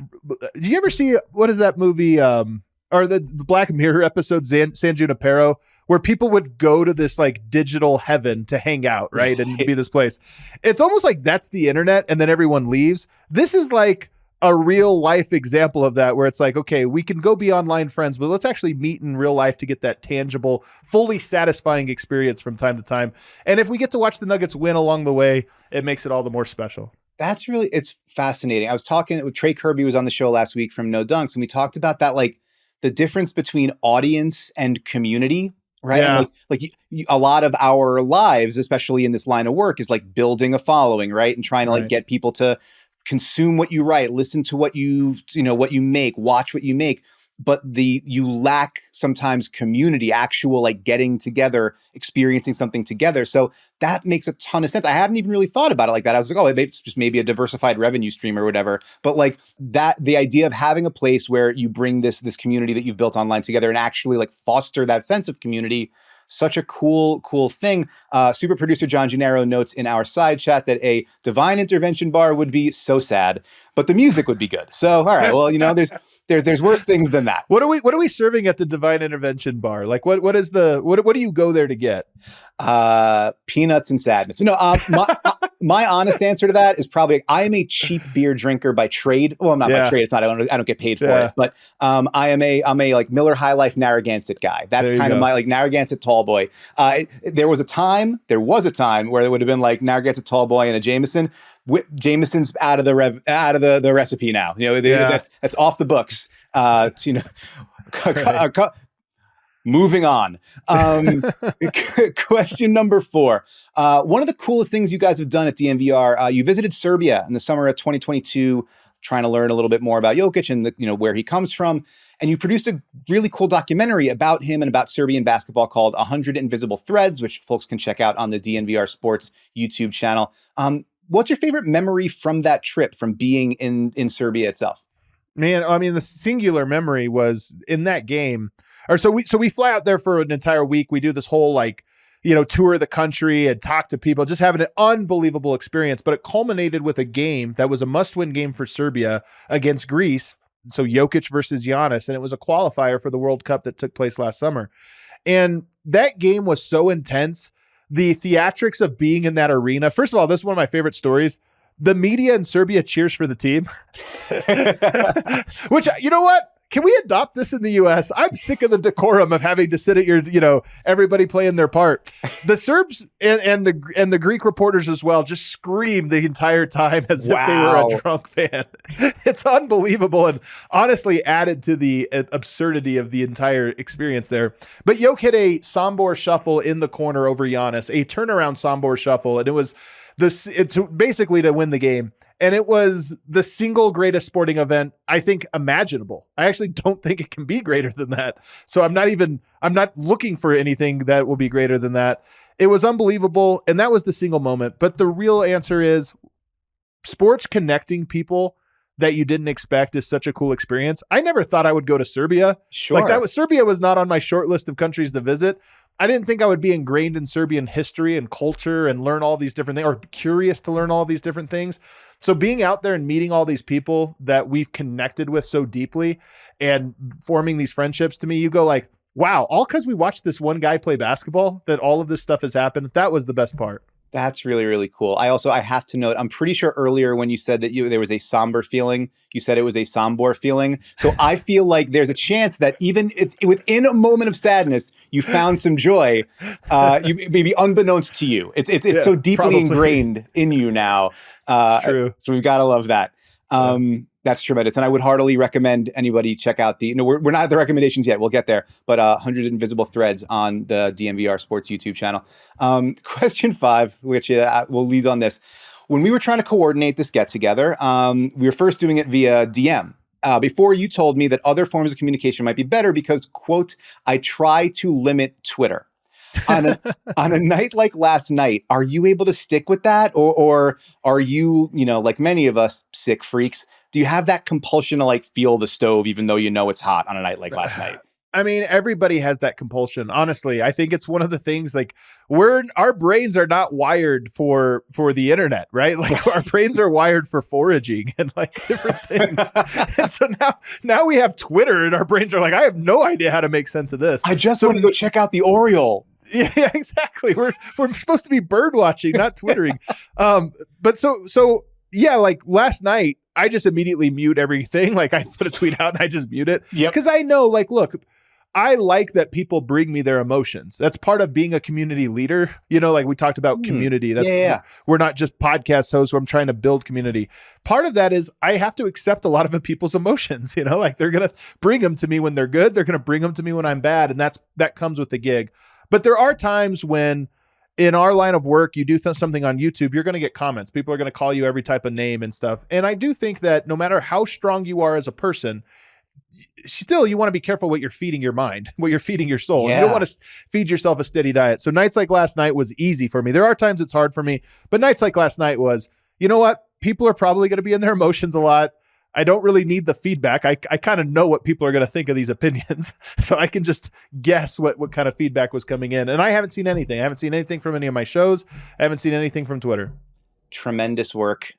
you ever see, what is that movie, or the Black Mirror episode, San Junipero, where people would go to this like digital heaven to hang out, right? And be this place. It's almost like that's the internet and then everyone leaves. This is like a real life example of that, where it's like, okay, we can go be online friends, but let's actually meet in real life to get that tangible, fully satisfying experience from time to time. And if we get to watch the Nuggets win along the way, it makes it all the more special. It's fascinating. I was talking with Trey Kirby, was on the show last week from No Dunks, and we talked about that, like the difference between audience and community, right? Yeah. And a lot of our lives, especially in this line of work, is like building a following, right? And trying to like get people to consume what you write, listen to what what you make, watch what you make. But you lack sometimes community, actual like getting together, experiencing something together. So that makes a ton of sense. I hadn't even really thought about it like that. I was like, oh, it's just maybe a diversified revenue stream or whatever. But like that, the idea of having a place where you bring this community that you've built online together and actually like foster that sense of community. Such a cool theing. Super producer John Gennaro notes in our side chat that a Devine Intervention bar would be so sad, but the music would be good. So, all right, well, there's worse things than that. What are we serving at the Devine Intervention bar? Like, what do you go there to get? Peanuts and sadness. No, My honest answer to that is probably I am a cheap beer drinker by trade. Well, not by trade. It's not. I don't get paid for it. But I'm a like Miller High Life Narragansett guy. That's kind of my like Narragansett tall boy. There was a time where it would have been like Narragansett tall boy and a Jameson. Jameson's out of the recipe now. That's off the books. Moving on. Question number 4. One of the coolest things you guys have done at DNVR, you visited Serbia in the summer of 2022, trying to learn a little bit more about Jokic and where he comes from. And you produced a really cool documentary about him and about Serbian basketball called 100 Invisible Threads, which folks can check out on the DNVR Sports YouTube channel. What's your favorite memory from that trip, from being in Serbia itself? Man, I mean, the singular memory was in that game. So we fly out there for an entire week. We do this whole tour of the country and talk to people, just having an unbelievable experience. But it culminated with a game that was a must-win game for Serbia against Greece. So Jokic versus Giannis, and it was a qualifier for the World Cup that took place last summer. And that game was so intense. The theatrics of being in that arena. First of all, this is one of my favorite stories. The media in Serbia cheers for the team. Which, you know what? Can we adopt this in the U.S.? I'm sick of the decorum of having to sit at your, everybody playing their part. The Serbs and the Greek reporters as well just screamed the entire time as if they were a drunk fan. It's unbelievable and honestly added to the absurdity of the entire experience there. But Jokic hit a Sombor shuffle in the corner over Giannis, a turnaround Sombor shuffle, and it was basically to win the game. And it was the single greatest sporting event, I think, imaginable. I actually don't think it can be greater than that. So I'm not looking for anything that will be greater than that. It was unbelievable. And that was the single moment. But the real answer is sports connecting people that you didn't expect is such a cool experience. I never thought I would go to Serbia. Sure. Serbia was not on my short list of countries to visit. I didn't think I would be ingrained in Serbian history and culture and learn all these different things, or curious to learn all these different things. So being out there and meeting all these people that we've connected with so deeply and forming these friendships, to me, you go like, wow, all because we watched this one guy play basketball, that all of this stuff has happened. That was the best part. That's really, really cool. I have to note, I'm pretty sure earlier when you said that there was a somber feeling, you said it was a Sombor feeling. So I feel like there's a chance that even if within a moment of sadness, you found some joy, maybe unbeknownst to you. It's so deeply ingrained in you now. It's true. So we've got to love that. That's tremendous. And I would heartily recommend anybody check out we're not at the recommendations yet. We'll get there, but 100 Invisible Threads on the DNVR Sports YouTube channel. Question 5, which will lead on this. When we were trying to coordinate this get together, we were first doing it via DM. Before you told me that other forms of communication might be better because, quote, I try to limit Twitter. On a night like last night, are you able to stick with that? Or are you, like many of us sick freaks, do you have that compulsion to like feel the stove even though it's hot on a night like last night? I mean, everybody has that compulsion. Honestly, I think it's one of the things like our brains are not wired for the internet, right? Like our brains are wired for foraging and like different things. And so now we have Twitter and our brains are like, I have no idea how to make sense of this. I just want to go check out the Oriole. Yeah, exactly. We're supposed to be bird watching, not Twittering. But so yeah, like last night, I just immediately mute everything. Like I put a tweet out and I just mute it. Yep. Because I know, like, look, I like that people bring me their emotions. That's part of being a community leader. Like we talked about community. That's We're not just podcast hosts where I'm trying to build community. Part of that is I have to accept a lot of people's emotions, like they're going to bring them to me when they're good. They're going to bring them to me when I'm bad. And that comes with the gig. But there are times when in our line of work, you do something on YouTube, you're going to get comments. People are going to call you every type of name and stuff. And I do think that no matter how strong you are as a person, still you want to be careful what you're feeding your mind, what you're feeding your soul. Yeah. You don't want to feed yourself a steady diet. So nights like last night was easy for me. There are times it's hard for me, but nights like last night was, you know what? People are probably going to be in their emotions a lot. I don't really need the feedback. I kind of know what people are going to think of these opinions. So I can just guess what kind of feedback was coming in. And I haven't seen anything. I haven't seen anything from any of my shows. I haven't seen anything from Twitter. tremendous work.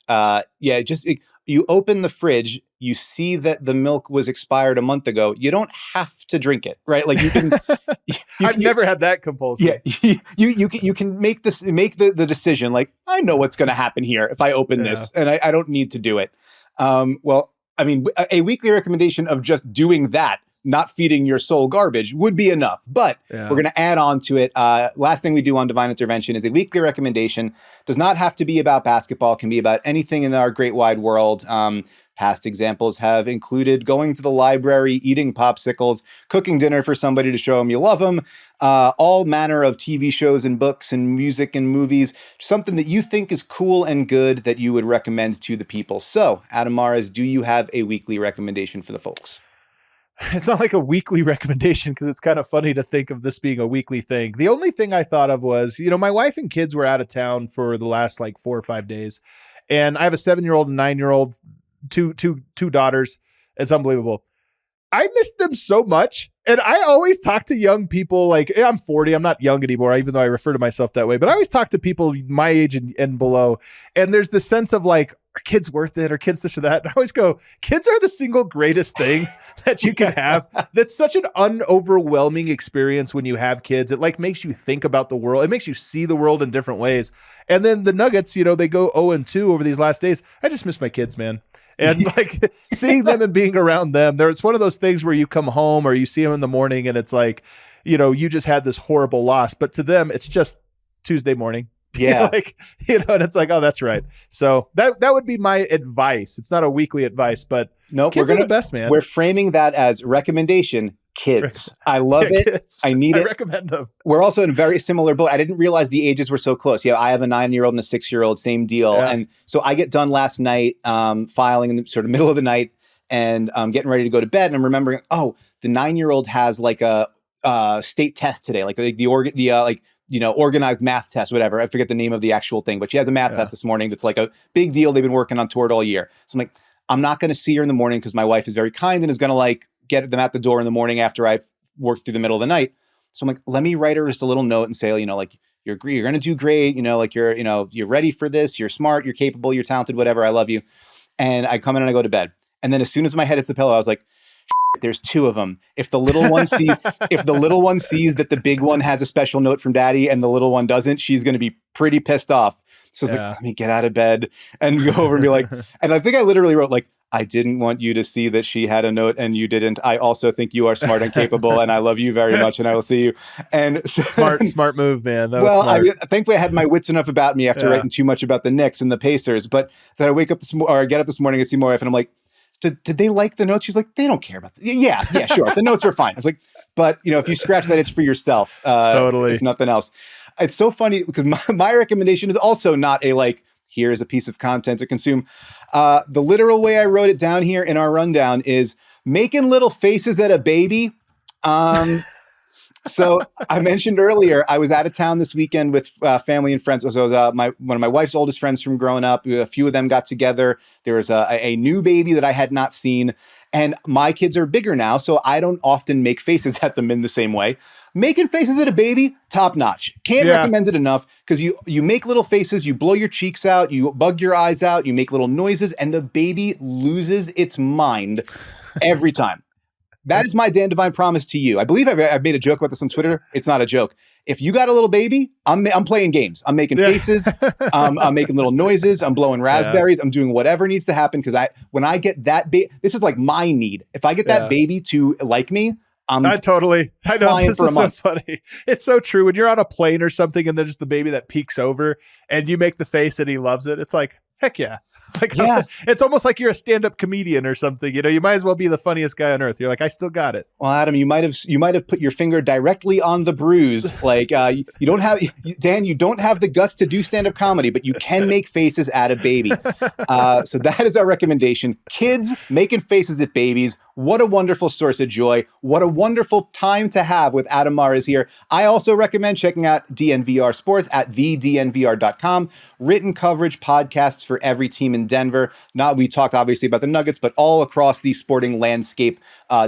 You open the fridge, you see that the milk was expired a month ago. You don't have to drink it, right? Like you can. I've never had that compulsion. Yeah, you can make the decision. Like I know what's going to happen here if I open this, and I don't need to do it. Well, I mean, a weekly recommendation of just doing that, not feeding your soul garbage, would be enough. But we're going to add on to it. Last thing we do on Devine Intervention is a weekly recommendation. Does not have to be about basketball. Can be about anything in our great wide world. Past examples have included going to the library, eating popsicles, cooking dinner for somebody to show them you love them, all manner of TV shows and books and music and movies, something that you think is cool and good that you would recommend to the people. So, Adam Mares, do you have a weekly recommendation for the folks? It's not like a weekly recommendation because it's kind of funny to think of this being a weekly thing. The only thing I thought of was, my wife and kids were out of town for the last 4 or 5 days. And I have a 7-year-old and 9-year-old, two daughters. It's unbelievable. I miss them so much. And I always talk to young people I'm 40. I'm not young anymore, even though I refer to myself that way. But I always talk to people my age and below. And there's this sense of are kids worth it? Are kids this or that? And I always go, kids are the single greatest thing that you can have. That's such an unoverwhelming experience when you have kids. It makes you think about the world. It makes you see the world in different ways. And then the Nuggets, they go 0-2 over these last days. I just miss my kids, man. And seeing them and being around them, it's one of those things where you come home or you see them in the morning and it's you just had this horrible loss. But to them, it's just Tuesday morning. Yeah. And it's oh, that's right. So that would be my advice. It's not a weekly advice, but kids are the best, man. We're framing that as recommendation. Kids. I love it. Kids. I need it. I recommend them. We're also in a very similar boat. I didn't realize the ages were so close. I have a 9-year-old and a 6-year-old, same deal. Yeah. And so I get done last night, filing in the sort of middle of the night and getting ready to go to bed. And I'm remembering, the 9-year-old has a state test today, organized math test, whatever. I forget the name of the actual thing, but she has a math test this morning. That's a big deal. They've been working on toward all year. So I'm I'm not going to see her in the morning because my wife is very kind and is going to get them at the door in the morning after I've worked through the middle of the night. So I'm let me write her just a little note and say, you're going to do great. You're ready for this. You're smart. You're capable. You're talented, whatever. I love you. And I come in and I go to bed. And then as soon as my head hits the pillow, I was there's 2 of them. If the little one sees that the big one has a special note from daddy and the little one doesn't, she's going to be pretty pissed off. So it's let me get out of bed and go over and be and I think I literally wrote I didn't want you to see that she had a note and you didn't. I also think you are smart and capable and I love you very much and I will see you. And so, smart move, man. That was smart. Thankfully I had my wits enough about me after writing too much about the Knicks and the Pacers, but then I wake up or get up this morning and see my wife and I'm did they like the notes? She's they don't care about this. Yeah, sure. The notes were fine. I was but if you scratch that itch for yourself, totally, if nothing else. It's so funny because my recommendation is also not a here's a piece of content to consume. The literal way I wrote it down here in our rundown is making little faces at a baby. So I mentioned earlier, I was out of town this weekend with family and friends. So it was one of my wife's oldest friends from growing up. A few of them got together. There was a new baby that I had not seen. And my kids are bigger now, so I don't often make faces at them in the same way. Making faces at a baby, top notch. Can't recommend it enough because you make little faces, you blow your cheeks out, you bug your eyes out, you make little noises, and the baby loses its mind every time. That is my Dan Devine promise to you. I believe I've made a joke about this on Twitter. It's not a joke. If you got a little baby, I'm playing games. I'm making faces. I'm making little noises. I'm blowing raspberries. I'm doing whatever needs to happen because when I get that baby, this is my need. If I get that baby to like me, I know this is so funny. It's so true. When you're on a plane or something and there's the baby that peeks over and you make the face and he loves it, it's heck yeah. It's almost like you're a stand-up comedian or something. You might as well be the funniest guy on earth. You're I still got it. Well, Adam, you might have put your finger directly on the bruise. You don't have Dan. You don't have the guts to do stand-up comedy, but you can make faces at a baby. So that is our recommendation. Kids making faces at babies. What a wonderful source of joy. What a wonderful time to have with Adam Mares here. I also recommend checking out DNVR Sports at thednvr.com. Written coverage podcasts for every team in in Denver. We talked obviously about the Nuggets, but all across the sporting landscape,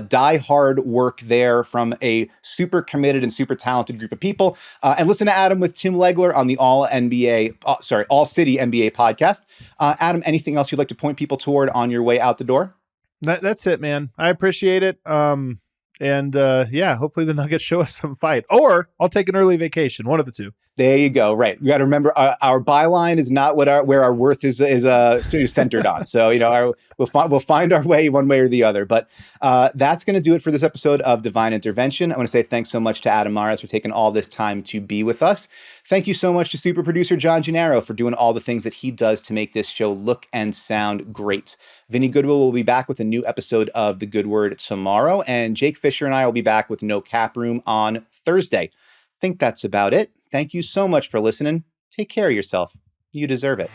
die hard work there from a super committed and super talented group of people. And listen to Adam with Tim Legler on the All City NBA podcast. Adam, anything else you'd like to point people toward on your way out the door? That's it, man. I appreciate it. Hopefully the Nuggets show us some fight, or I'll take an early vacation. One of the two. There you go. Right. We got to remember our byline is not where our worth is centered on. So, we'll find our way one way or the other. But that's going to do it for this episode of Devine Intervention. I want to say thanks so much to Adam Mares for taking all this time to be with us. Thank you so much to super producer John Gennaro for doing all the things that he does to make this show look and sound great. Vinny Goodwill will be back with a new episode of The Good Word tomorrow, and Jake Fisher and I will be back with No Cap Room on Thursday. I think that's about it. Thank you so much for listening. Take care of yourself. You deserve it.